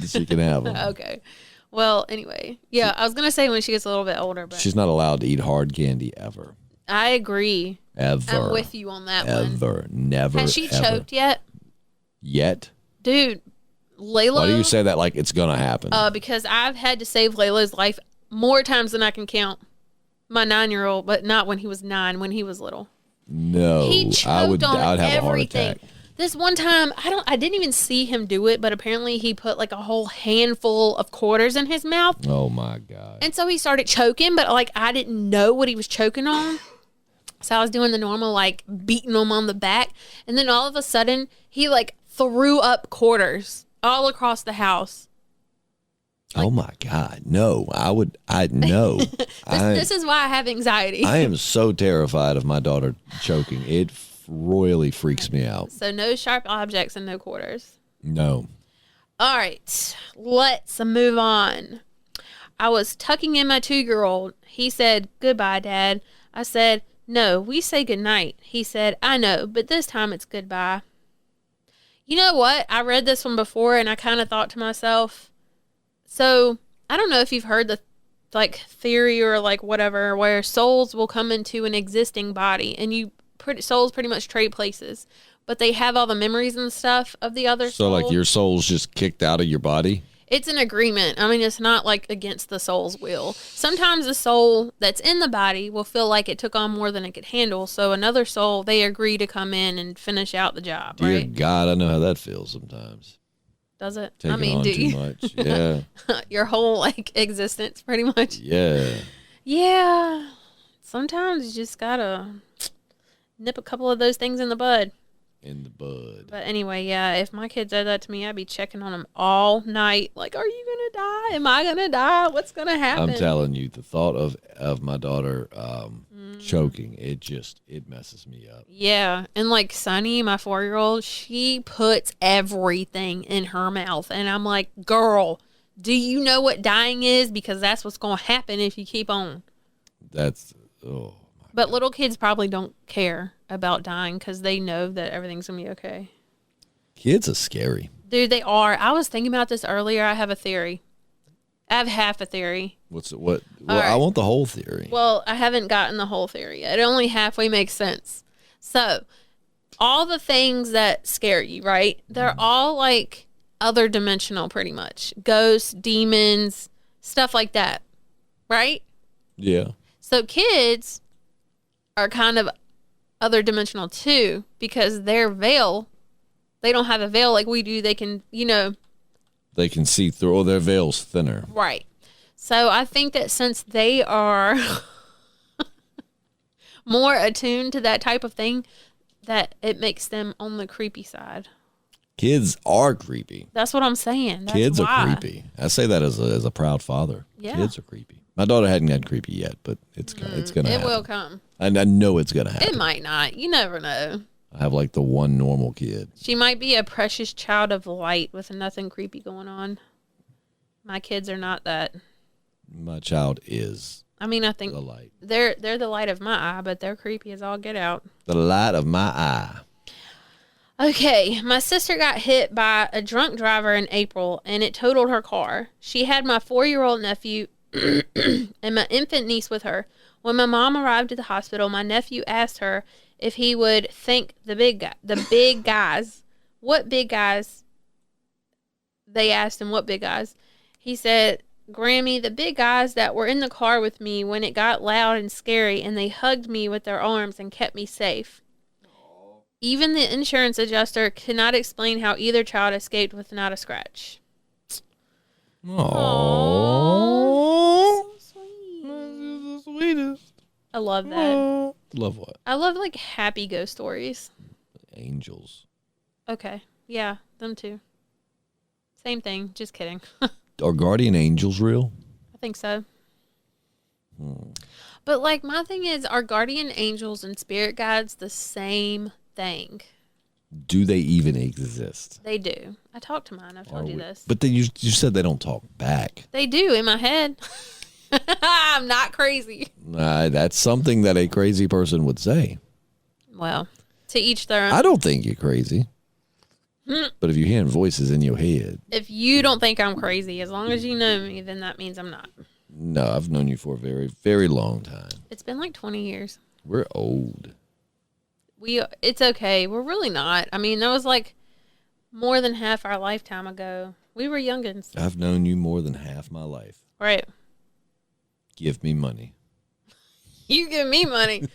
she can have them. Okay. Well, anyway, yeah, I was going to say when she gets a little bit older, but she's not allowed to eat hard candy ever. I agree. Ever. I'm with you on that one. Ever. Never. Has she choked yet? Yet? Dude, Layla. Why do you say that like it's going to happen? Because I've had to save Layla's life more times than I can count. My 9-year-old, but not when he was 9, when he was little. No, He choked on I would have everything. a heart attack. This one time, I didn't even see him do it, but apparently he put like a whole handful of quarters in his mouth. Oh my God. And so he started choking, but like I didn't know what he was choking on. So I was doing the normal, like beating him on the back. And then all of a sudden he like threw up quarters all across the house. Oh my God. No, I know. This is why I have anxiety. I am so terrified of my daughter choking. It royally freaks me out. So no sharp objects and no quarters. No. All right, let's move on. I was tucking in my 2-year-old. He said, "Goodbye, Dad." I said, "No, we say goodnight." He said, "I know, but this time it's goodbye." You know what? I read this one before and I kind of thought to myself, so I don't know if you've heard the like theory or like whatever, where souls will come into an existing body and souls pretty much trade places, but they have all the memories and stuff of the other soul. So like your soul's just kicked out of your body? It's an agreement. I mean, it's not like against the soul's will. Sometimes the soul that's in the body will feel like it took on more than it could handle. So another soul, they agree to come in and finish out the job, Dear right? God, I know how that feels sometimes. Does it? Taking I mean, on do too you? much. Yeah. Your whole like existence, pretty much. Yeah. Yeah. Sometimes you just gotta nip a couple of those things in the bud. In the bud. But anyway, yeah, if my kid said that to me, I'd be checking on them all night. Like, are you going to die? Am I going to die? What's going to happen? I'm telling you, the thought of my daughter choking, it messes me up. Yeah. And like Sunny, my 4-year-old, she puts everything in her mouth. And I'm like, girl, do you know what dying is? Because that's what's going to happen if you keep on. That's, But little kids probably don't care about dying because they know that everything's going to be okay. Kids are scary. Dude, they are. I was thinking about this earlier. I have a theory. I have half a theory. What? Well, right. I want the whole theory. Well, I haven't gotten the whole theory yet. It only halfway makes sense. So, all the things that scare you, right? They're all like other dimensional pretty much. Ghosts, demons, stuff like that. Right? Yeah. So, kids are kind of other dimensional too, because their veil, they don't have a veil like we do. They can, they can see through, or their veil's thinner. Right. So I think that since they are more attuned to that type of thing, that it makes them on the creepy side. Kids are creepy. That's what I'm saying. That's Kids why. are creepy. I say that as a proud father. Yeah. Kids are creepy. My daughter hadn't had creepy yet, but it's gonna happen. It will come. And I know it's gonna happen. It might not. You never know. I have like the one normal kid. She might be a precious child of light with nothing creepy going on. My kids are not that. My child is. I mean, I think the light. They're the light of my eye, but they're creepy as all get out. The light of my eye. Okay, my sister got hit by a drunk driver in April, and it totaled her car. She had my 4-year-old nephew and my infant niece with her. When my mom arrived at the hospital, my nephew asked her if he would thank the big guys. What big guys? They asked him what big guys. He said, "Grammy, the big guys that were in the car with me when it got loud and scary, and they hugged me with their arms and kept me safe." Even the insurance adjuster cannot explain how either child escaped without a scratch. Aww. So sweet. That's the sweetest. I love that. Love what? I love like happy ghost stories. Angels. Okay. Yeah, them too. Same thing. Just kidding. Are guardian angels real? I think so. But like my thing is, are guardian angels and spirit guides the same thing? Do they even exist? They do. I talked to mine. I've told you this. But you said they don't talk back. They do in my head. I'm not crazy. That's something that a crazy person would say. Well, to each their own. I don't think you're crazy. But if you're hearing voices in your head. If you don't think I'm crazy, as long as you know me, then that means I'm not. No, I've known you for a very, very long time. It's been like 20 years. We're old. It's okay. We're really not. I mean, that was like more than half our lifetime ago. We were youngins. I've known you more than half my life. Right. Give me money. You give me money.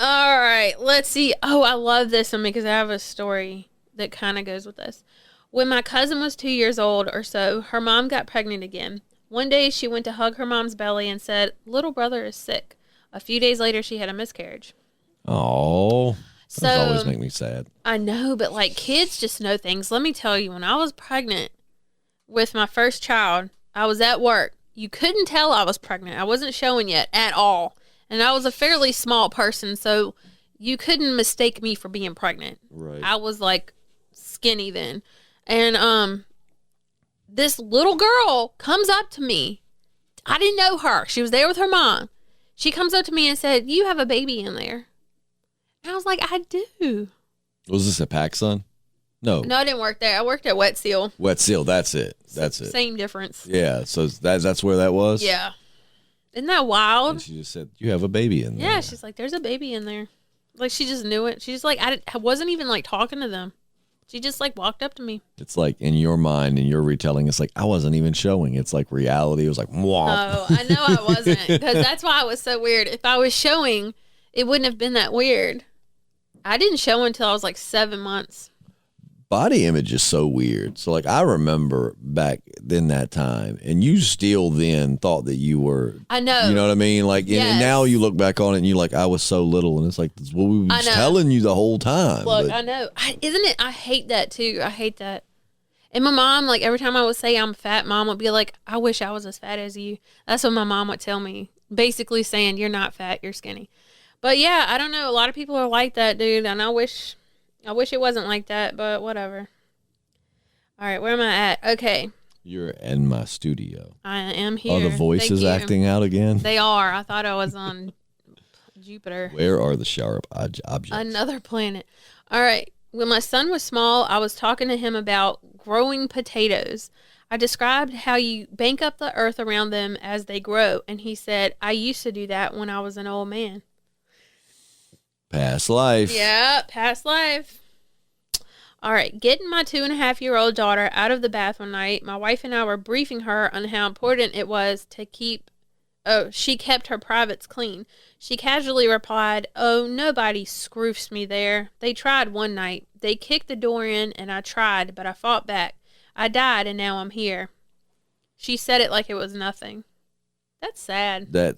All right, let's see. Oh, I love this one because I have a story that kind of goes with this. When my cousin was 2 years old or so, her mom got pregnant again. One day she went to hug her mom's belly and said, "Little brother is sick." A few days later, she had a miscarriage. Oh, so that always make me sad. I know, but like kids just know things. Let me tell you, when I was pregnant with my first child, I was at work. You couldn't tell I was pregnant. I wasn't showing yet at all. And I was a fairly small person, so you couldn't mistake me for being pregnant. Right. I was like skinny then. And this little girl comes up to me. I didn't know her. She was there with her mom. She comes up to me and said, "You have a baby in there." And I was like, "I do." Was this at PacSun? No, I didn't work there. I worked at Wet Seal. Wet Seal. That's it. That's it. Same difference. Yeah. So that's where that was. Yeah. Isn't that wild? And she just said, "You have a baby in there." Yeah, she's like, "There's a baby in there." Like, she just knew it. She's like, I wasn't even like talking to them. She just like walked up to me. It's like in your mind, in your retelling, it's like I wasn't even showing. It's like reality. It was like, "Mwah." Oh, I know I wasn't, because that's why it was so weird. If I was showing, it wouldn't have been that weird. I didn't show until I was like 7 months. Body image is so weird. So like I remember back then that time, and you still then thought that you were. I know. You know what I mean? Like, Yes. and now you look back on it and you're like, I was so little, and it's like, that's what we were telling you the whole time. Look, but I know. Isn't it? I hate that too. I hate that. And my mom, like every time I would say I'm fat, mom would be like, "I wish I was as fat as you." That's what my mom would tell me, basically saying, "You're not fat, you're skinny." But yeah, I don't know. A lot of people are like that, dude, and I wish it wasn't like that, but whatever. All right, where am I at? Okay. You're in my studio. I am here. Are the voices Thank you. acting out again? They are. I thought I was on Jupiter. Where are the sharp objects? Another planet. All right. When my son was small, I was talking to him about growing potatoes. I described how you bank up the earth around them as they grow, and he said, "I used to do that when I was an old man." Past life. Yeah, past life. All right, getting my 2.5-year-old daughter out of the bath one night, my wife and I were briefing her on how important it was to she kept her privates clean. She casually replied, "Oh, nobody scroofs me there. They tried one night. They kicked the door in and I tried, but I fought back. I died and now I'm here." She said it like it was nothing. That's sad.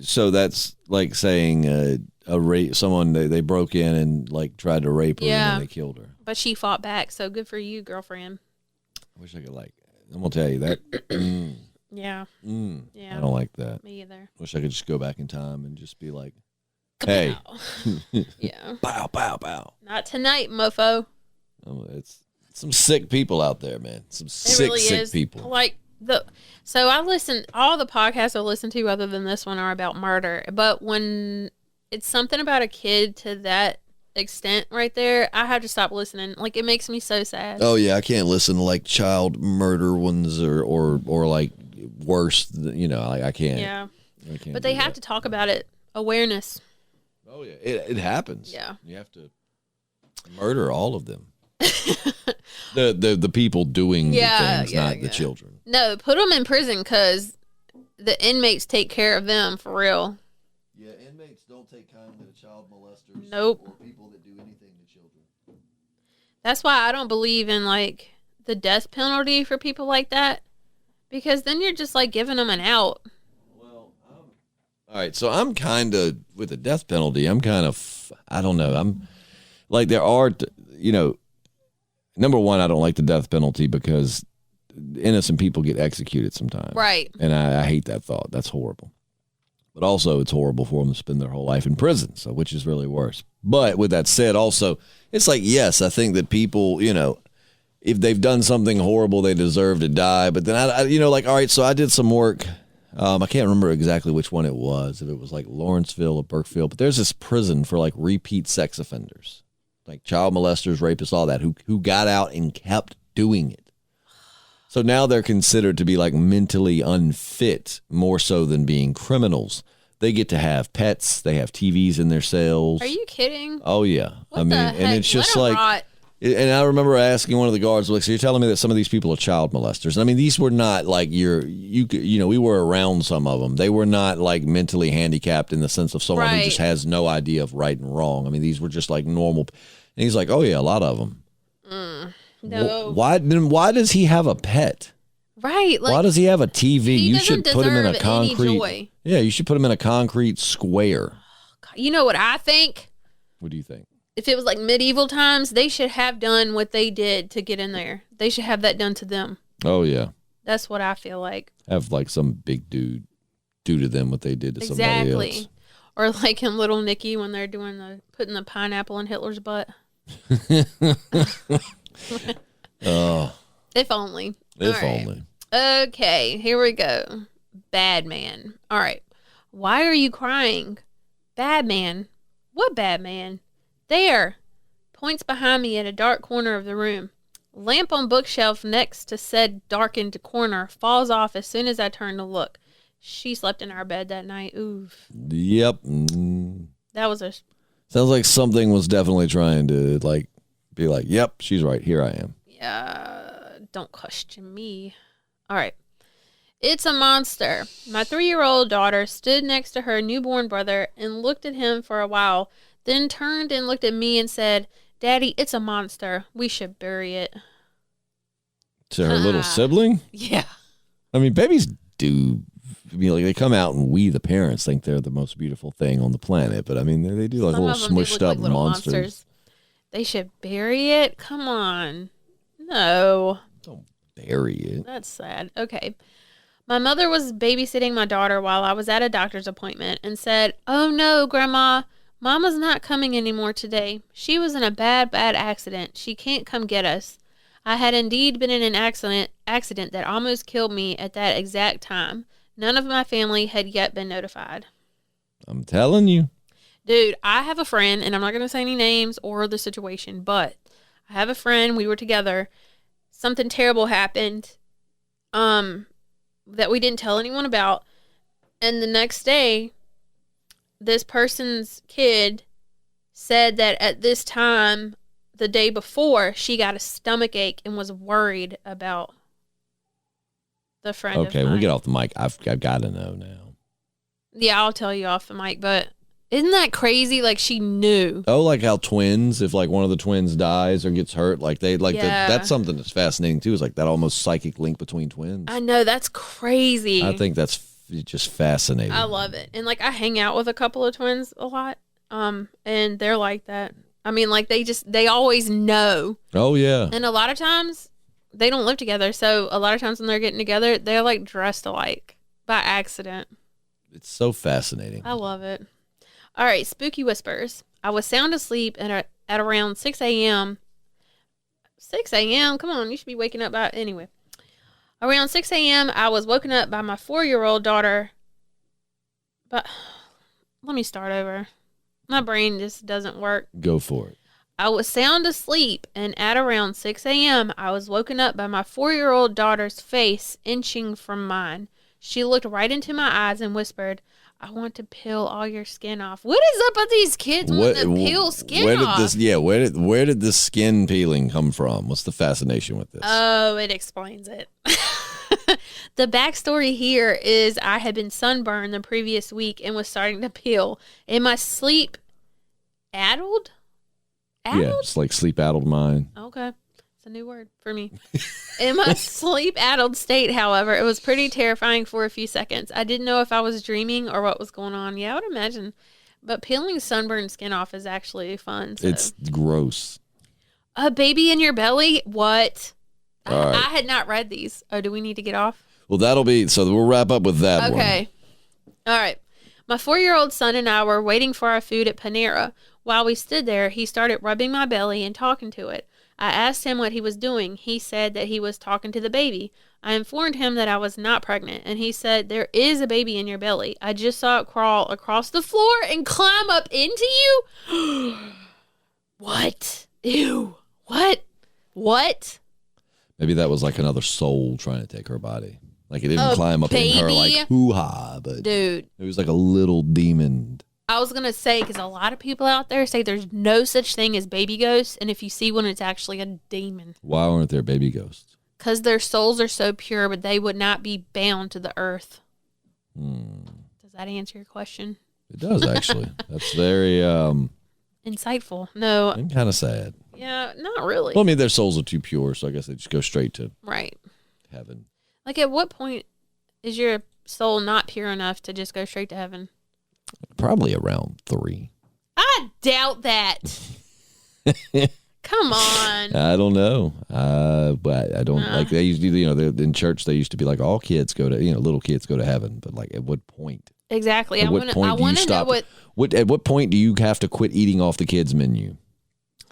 So that's like saying a rape. Someone they broke in and like tried to rape her and then they killed her. But she fought back, so good for you, girlfriend. I wish I could I'm gonna tell you that. Yeah. Yeah. I don't like that. Me either. Wish I could just go back in time and just be like, "Hey." Yeah. Pow, pow, pow. Not tonight, mofo. Oh, it's some sick people out there, man. Some sick people. Like so I listen. All the podcasts I listen to, other than this one, are about murder. But when it's something about a kid to that extent, right there, I have to stop listening. Like, it makes me so sad. Oh yeah, I can't listen to like child murder ones or like worse. I can't. Yeah. I can't but they have to talk about it. Awareness. Oh yeah, it happens. Yeah. You have to murder all of them. the people doing the things, not the children. No, put them in prison because the inmates take care of them for real. Yeah, inmates don't take kindly to child molesters. Nope. Or people that do anything to children. That's why I don't believe in like the death penalty for people like that, because then you're just like giving them an out. Well, all right. So I'm kind of with the death penalty. I'm kind of I don't know. I'm like there are number one, I don't like the death penalty because innocent people get executed sometimes. Right. And I hate that thought. That's horrible. But also it's horrible for them to spend their whole life in prison, so which is really worse. But with that said, also, it's like, yes, I think that people, if they've done something horrible, they deserve to die. But then, all right, so I did some work. I can't remember exactly which one it was, if it was like Lawrenceville or Burkeville. But there's this prison for like repeat sex offenders, like child molesters, rapists, all that, who got out and kept doing it. So now they're considered to be like mentally unfit more so than being criminals. They get to have pets. They have TVs in their cells. Are you kidding? Oh, yeah. What the heck? and it's just Let 'em like, rot. And I remember asking one of the guards, like, so you're telling me that some of these people are child molesters? And I mean, these were not like we were around some of them. They were not like mentally handicapped in the sense of someone who just has no idea of right and wrong. I mean, these were just like normal. And he's like, oh yeah, a lot of them. No. Why does he have a pet? Right. Like, why does he have a TV? You should put him in a concrete. Joy. Yeah, you should put him in a concrete square. You know what I think? What do you think? If it was like medieval times, they should have done what they did to get in there. They should have that done to them. Oh, yeah. That's what I feel like. Have like some big dude do to them what they did to somebody else. Or like in Little Nicky when they're putting the pineapple in Hitler's butt. Oh. If only. If only. Okay, here we go. Bad man. All right. Why are you crying? Bad man. What bad man? There. Points behind me in a dark corner of the room. Lamp on bookshelf next to said darkened corner falls off as soon as I turn to look. She slept in our bed that night. Oof. Yep. That was a... Sounds like something was definitely trying to like be like, yep, she's right. Here I am. Yeah. Don't question me. All right. It's a monster. My 3-year-old daughter stood next to her newborn brother and looked at him for a while, then turned and looked at me and said, Daddy, it's a monster. We should bury it. To her little sibling? Yeah. I mean, babies do. I mean, like they come out and we, the parents, think they're the most beautiful thing on the planet. But I mean, they do like little smushed up like monsters. They should bury it? Come on. No. Don't bury it. That's sad. Okay. My mother was babysitting my daughter while I was at a doctor's appointment and said, Oh no, Grandma, Mama's not coming anymore today. She was in a bad accident. She can't come get us. I had indeed been in an accident that almost killed me at that exact time. None of my family had yet been notified. I'm telling you. Dude, I have a friend, and I'm not going to say any names or the situation, but I have a friend. We were together. Something terrible happened that we didn't tell anyone about. And the next day, this person's kid said that at this time, the day before, she got a stomach ache and was worried about the friend Okay, of mine. when we get off the mic, I've got to know now. Yeah, I'll tell you off the mic, but isn't that crazy? Like, she knew. Oh, like how twins, if like one of the twins dies or gets hurt, like they like that's something that's fascinating too. Is like that almost psychic link between twins. I know, that's crazy. I think that's just fascinating. I love it. And like I hang out with a couple of twins a lot. And they're like that. I mean, like they always know. Oh yeah. And a lot of times they don't live together, so a lot of times when they're getting together, they're like dressed alike by accident. It's so fascinating. I love it. All right, spooky whispers. I was sound asleep at around 6 a.m. 6 a.m.? Come on, you should be waking up by... Anyway. Around 6 a.m., I was woken up by my 4-year-old daughter. But let me start over. My brain just doesn't work. Go for it. I was sound asleep, and at around 6 a.m., I was woken up by my 4-year-old daughter's face inching from mine. She looked right into my eyes and whispered, I want to peel all your skin off. What is up with these kids wanting to peel skin off? Where did this skin peeling come from? What's the fascination with this? Oh, it explains it. The backstory here is I had been sunburned the previous week and was starting to peel. In my sleep, addled? Yeah, it's like sleep-addled mind. Okay. It's a new word for me. In my sleep-addled state, however, it was pretty terrifying for a few seconds. I didn't know if I was dreaming or what was going on. Yeah, I would imagine. But peeling sunburned skin off is actually fun. So. It's gross. A baby in your belly? What? Right. I had not read these. Oh, do we need to get off? Well, that'll be... So we'll wrap up with that one. Okay. All right. My 4-year-old son and I were waiting for our food at Panera. While we stood there, he started rubbing my belly and talking to it. I asked him what he was doing. He said that he was talking to the baby. I informed him that I was not pregnant, and he said, there is a baby in your belly. I just saw it crawl across the floor and climb up into you. What? Ew. What? Maybe that was like another soul trying to take her body. Like it didn't climb up in her like hoo-ha, but dude, it was like a little demon. I was going to say, because a lot of people out there say there's no such thing as baby ghosts, and if you see one, it's actually a demon. Why aren't there baby ghosts? Because their souls are so pure, but they would not be bound to the earth. Does that answer your question? It does, actually. That's very insightful. No. and kind of sad. Yeah, not really. Well, I mean, their souls are too pure, so I guess they just go straight to heaven. Like, at what point is your soul not pure enough to just go straight to heaven? Probably around 3. I doubt that. Come on. I don't know. But I don't like they used to, in church they used to be like all kids go to, little kids go to heaven, but like at what point? Exactly. At what point do you stop? At what point do you have to quit eating off the kids' menu?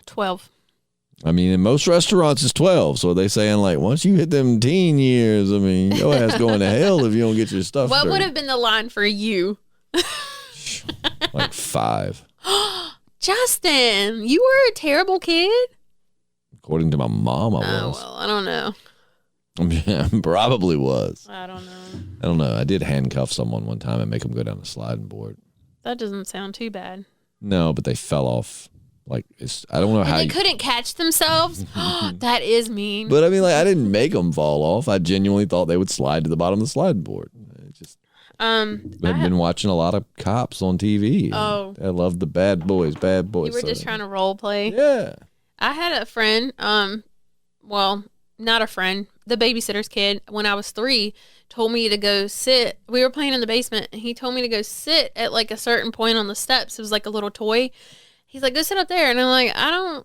12. I mean, in most restaurants it's 12. So are they saying like once you hit them teen years, I mean, your ass going to hell if you don't get your stuff. What dirty. would have been the line for you? Like 5. Justin, you were a terrible kid? According to my mom, I Oh, was. well, I don't know. Probably was. I don't know. I don't know. I did handcuff someone one time and make them go down the sliding board. That doesn't sound too bad. No, but they fell off. Like, I don't know how. They couldn't catch themselves? That is mean. But I mean, like, I didn't make them fall off. I genuinely thought they would slide to the bottom of the sliding board. I've been watching a lot of cops on TV. Oh. I love the bad boys. You were just trying to role play. Yeah. I had a friend, well, not a friend, the babysitter's kid, when I was 3, told me to go sit. We were playing in the basement, and he told me to go sit at like a certain point on the steps. It was like a little toy. He's like, go sit up there. And I'm like,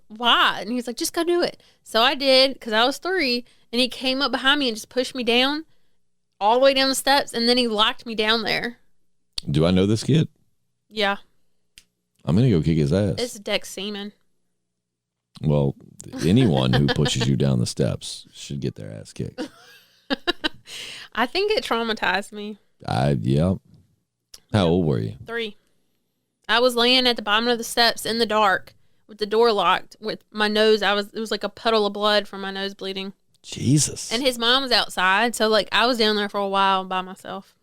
why? And he's like, just go do it. So I did, because I was 3, and he came up behind me and just pushed me down all the way down the steps, and then he locked me down there. Do I know this kid? Yeah. I'm going to go kick his ass. It's Dex Seaman. Well, anyone who pushes you down the steps should get their ass kicked. I think it traumatized me. Yeah. How old were you? 3. I was laying at the bottom of the steps in the dark with the door locked with my nose. It was like a puddle of blood from my nose bleeding. Jesus. And his mom was outside. So like I was down there for a while by myself.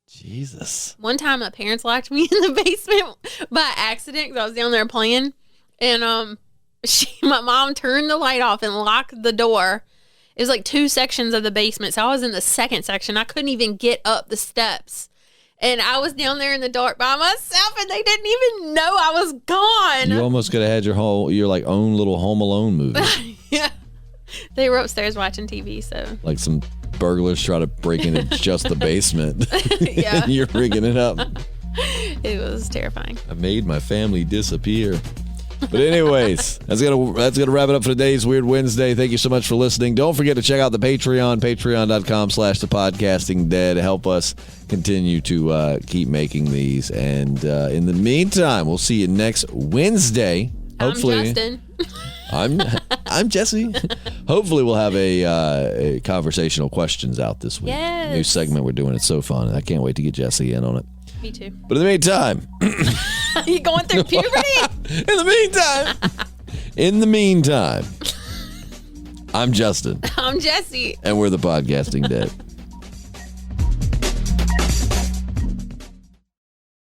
Jesus. One time my parents locked me in the basement by accident because I was down there playing. And my mom turned the light off and locked the door. It was like 2 sections of the basement. So I was in the second section. I couldn't even get up the steps. And I was down there in the dark by myself, and they didn't even know I was gone. You almost could have had your like own little Home Alone movie. Yeah. They were upstairs watching TV, so. Like some burglars try to break into just the basement. Yeah. And you're rigging it up. It was terrifying. I made my family disappear. But anyways, that's gonna wrap it up for today's Weird Wednesday. Thank you so much for listening. Don't forget to check out the Patreon, patreon.com/thepodcastingdead. Help us continue to keep making these. And in the meantime, we'll see you next Wednesday. Hopefully, I'm Justin. I'm Jesse. Hopefully, we'll have a conversational questions out this week. Yes. New segment we're doing. It's so fun. I can't wait to get Jesse in on it. Me too. But in the meantime, You going through puberty? In the meantime, I'm Justin. I'm Jesse. And we're the Podcasting Dead.